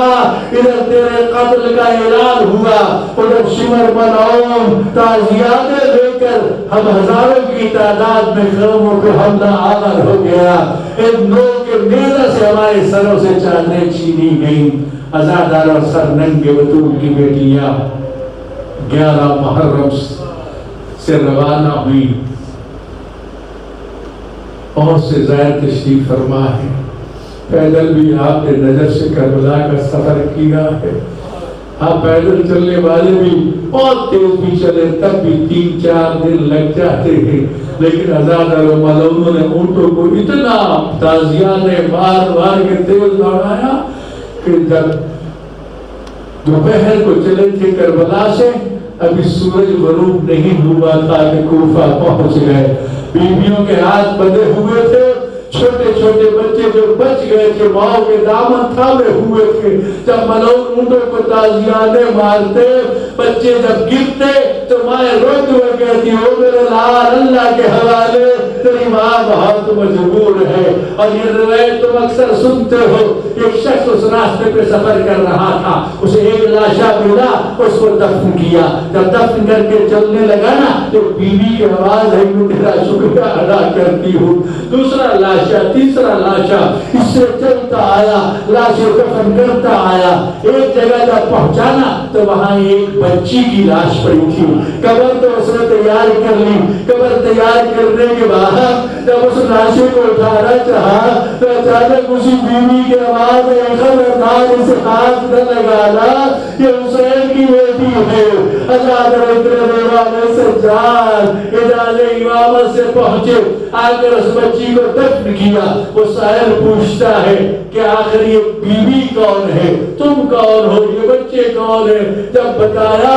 ادھر تیرے قتل کا اعلان ہوا، ادھر شمر بناؤں تعزیاتیں لے کر ہم ہزاروں کی تعداد میں قوموں پہ حملہ آور ہو گیا، ان لوگوں کے نیزہ سے ہمارے سروں سے چادریں چھینی گئیں۔ ازادار اور سر ننگے بطول کی بیٹیاں 11 محرم سے روانہ ہوئی، بہت سے زائر تشریف فرما ہے، پیدل بھی آپ نے نجف سے کربلا کا سفر کیا ہے، آپ پیدل چلنے والے بھی بہت تیز بھی چلے تب بھی 3-4 دن لگ جاتے ہیں، لیکن ازادار و ملعونوں نے اونٹوں کو اتنا تازیانے مار کے تیز دوڑایا کہ جب دوپہر کو چلے تھے کربلا سے، ابھی سورج غروب نہیں ہوا تھا کہ کوفہ پہنچ گئے، بیویوں کے ہاتھ بندھے ہوئے تھے، چھوٹے چھوٹے بچے جو بچ گئے تھے ماؤں کے دامن تھامے ہوئے تھے، جب ملعون اونٹوں کو تازیانے مارتے، بچے جب گرتے تو مائیں روتے ہوئے کہتی ہو میرے لال اللہ کے حوالے، تیری ماں بہت مجبور ہے۔ اور یہ روایت تم اکثر سنتے ہو، ایک شخص اس راستے پہ سفر کر رہا تھا، اسے ایک لاشا ملا، اس کو دفن کیا، جب دفن کر کے چلنے لگا نا تو بیوی کی آواز ہے میں تیرا شکریہ ادا کرتی ہوں، دوسرا لاشا، تیسرا لاشا، اس سے چلتا آیا، لاشیں دفن کرتا آیا، ایک جگہ جب پہنچانا تو وہاں ایک بچی کی لاش پڑی تھی، قبر تو اس نے تیار کر لی، قبر تیار کرنے کے بعد جب اس لاشے کو اٹھانا چاہا تو اچانک اسی بیوی کے آواز ہے خبردار اسے ہاتھ نہ لگانا، یہ حسین کی بیٹی ہے۔ ازادر اتنے والے سجاد ادارے امامت سے پہنچے، آ کر اس بچی کو دفن کیا۔ وہ سائل پوچھتا ہے کہ آخر یہ بیوی کون ہے، تم کون ہو، یہ بچے کون ہیں؟ جب بتایا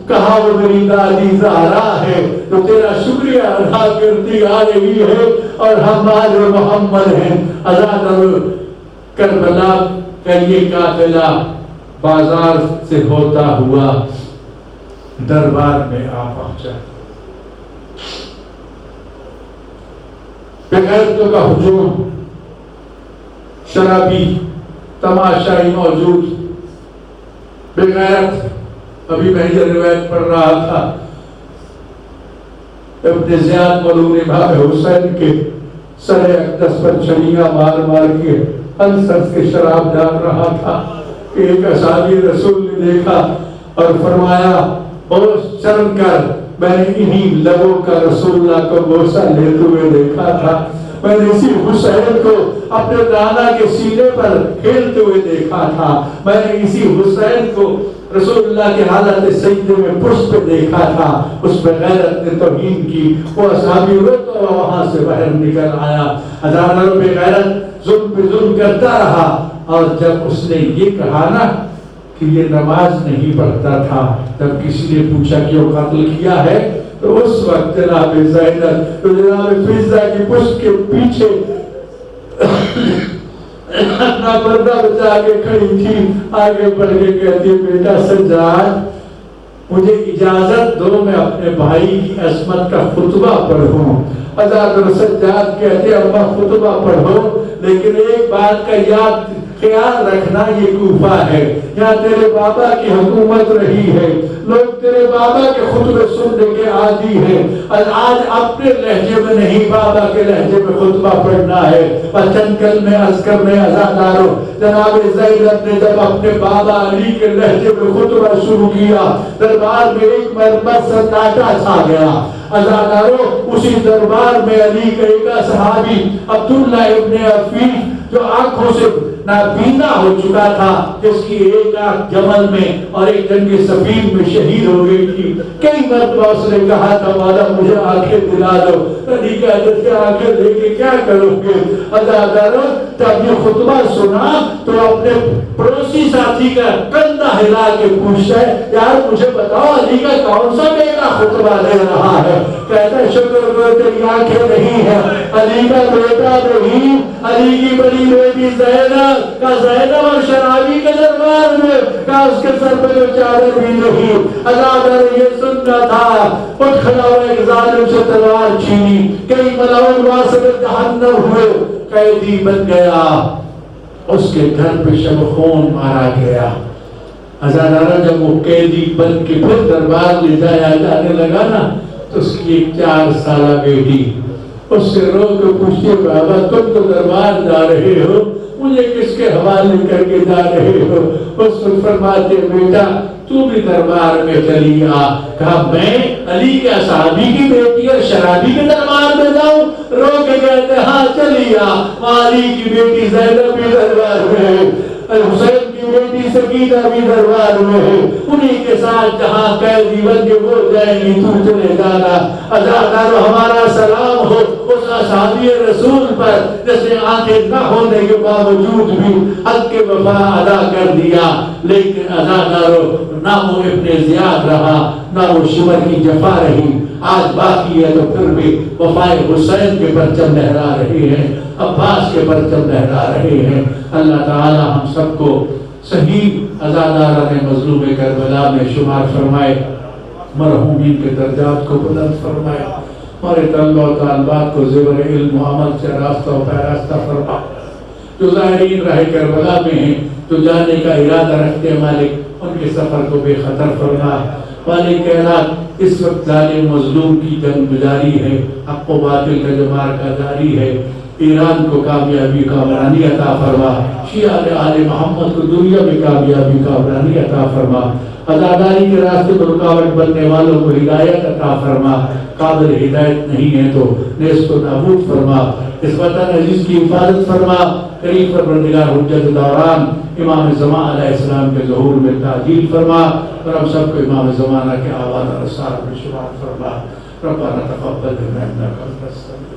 کہا وہ میری دادی زہرا ہے تو تیرا شکریہ ادا کرتی آ رہی ہے اور ہم آج محمد ہیں۔ ازادر کربلا کا یہ قافلہ بازار سے ہوتا ہوا دربار میں آ پہنچا، بغیرتوں کا ہجوم، شرابی تماشائی موجود، بغیرت۔ ابھی میں یہ روایت پڑھ رہا تھا، ابن زیاد ملعون امام حسین کے سر اقدس پر چھڑیاں مار مار کے انسرس کے شراب ڈال رہا تھا کہ ایک اصحابی رسول نے دیکھا اور فرمایا بہت شرم کر، میں نے انہی لبوں کا رسول اللہ کو بوسہ لیتے ہوئے دیکھا تھا، میں نے اسی حسین کو اپنے نانا کے سینے پر کھیلتے ہوئے دیکھا تھا، میں نے اسی حسین کو رسول اللہ کے حالت سجدے میں پشت پہ دیکھا تھا۔ اس پہ غیرت نے توہین کی، وہ اصحابی روتا ہوا وہاں سے باہر نکل آیا۔ ازادر پہ غیرت ظلم پہ ظلم کرتا رہا، اور جب اس نے یہ کہا نا کہ یہ نماز نہیں پڑھتا تھا، جب کسی نے پوچھا کہ وہ قتل کیا ہے تو اس وقت جناب زینب تو جناب فضہ کی پشت کے پیچھے اپنا پردہ بچا کے کھڑی تھی، آگے بڑھ کے کہتی بیٹا سجاد مجھے اجازت دو میں اپنے بھائی کی عصمت کا خطبہ پڑھوں۔ ازادر سجاد کہتے اماں خطبہ پڑھو، لیکن ایک بات کا یاد خیال رکھنا یہ کوفہ ہے، یہاں تیرے بابا کی حکومت رہی ہے، لوگ تیرے بابا کے خطبے سننے کے عادی ہیں، اور آج اپنے لہجے میں نہیں بابا کے لہجے میں خطبہ پڑھنا ہے۔ چنکل میں عرض کرنے ازاداروں، جناب زینب نے جب اپنے بابا علی کے لہجے میں خطبہ شروع کیا، دربار میں ایک مرمت سناٹا چھا گیا۔ ازاداروں اسی دربار میں علی کا ایک صحابی عبداللہ ابن عفیف جو آنکھوں سے نابینا ہو چکا تھا، جس کی ایک آنکھ جمل میں اور ایک جنگ سفین میں شہید ہو گئی تھی۔ کئی مرتبہ اس نے کہا تھا مولا مجھے آنکھیں دلا دو، علی کی حضرت کے آنکھیں لے کے کیا کرو گے؟ عزادارو جب یہ خطبہ سنا تو اپنے پڑوسی ساتھی کا کندھا ہلا کے پوچھتا ہے یار مجھے بتاؤ علی کا کون سا بیٹا خطبہ دے رہا ہے؟ کہتا ہے شکر کرو تیری آنکھیں نہیں ہے، علی کا بیٹا نہیں، علی کی بڑی بیٹی زینب کا زینب اور شرابی کے دربار میں کا اس کے سر پہ جو چادر بھی نہیں۔ عزادارو یہ سننا تھا، اٹھ کھڑا ہوا ایک ظالم سے تلوار چھینی، کئی ملعون واسطے جہنم ہوئے، قیدی بن گیا، اس کے گھر پہ شب خون مارا گیا۔ ہزارہ جب وہ قیدی بن کے پھر دربار لے جایا جانے لگا نا تو اس کی ایک 4 سالہ بیٹی اس سے رو کے پوچھتی ہے بابا تم تو دربار جا رہے ہو، مجھے کس کے حوالے کر کے جا رہے ہو؟ اس وقت فرماتے بیٹا تو بھی دربار میں چلی آ۔ کہا میں علی کے صحابی کی بیٹی اور شرابی کے دربار میں جاؤں؟ رو کے کہتے ہاں چلی آ، علی کی بیٹی زینب بھی دربار میں ہے، حسین کی بیٹی سکینہ بھی دربار میں ہے، انہی کے ساتھ جہاں قیدی بن کے وہ جائیں گی تو چلے جانا۔ عزادارو ہمارا سلام ہو اس اصحابی رسول پر جس نے آنکھیں نہ ہونے کے باوجود بھی حق کے وفا ادا کر دیا، لیکن عزادارو نہ وہ ابن زیاد رہا نہ وہ شمر کی جفا رہی، آج باقی ہے تو پھر بھی وفائے حسین کے پرچم لہرا رہے ہیں، عباس کے پرچم لہرا رہے ہیں۔ اللہ تعالی ہم سب کو صحیح عزادارہ نے مظلوم کربلا میں شمار فرمائے، مرحومین کے درجات کو بلند فرمائے، ہمارے طلبہ و طالبات کو زیور علم و عمل سے راستہ و پیراستہ فرمائے، جو ظاہرین راہ کربلا میں ہیں جو جانے کا ارادہ رکھتے ہیں مالک ان کے سفر کو بے خطر فرما۔ مالک کائنات اس وقت ظالم مظلوم کی جنگ جاری ہے، حق و باطل کا جمار کا جاری ہے، ایران کو کامیابی کا عمرانی عطا فرما، شیعہ آل محمد کو دنیا میں کامیابی کا عمرانی عطا فرما، عزاداری کے راستے پر رکاوٹ بننے والوں کو ہدایت عطا فرما، قابل ہدایت نہیں ہے تو نیست و نابود فرما، اس وطن عزیز کی حفاظت فرما، کریم پروردگار حجت دوران امام زمان علیہ السلام کے ظہور میں تعجیل فرما، اور ہم سب کو امام زمانہ کے آوان اور رسال میں شمار فرما۔ ربنا تقبل منا انک انت السمیع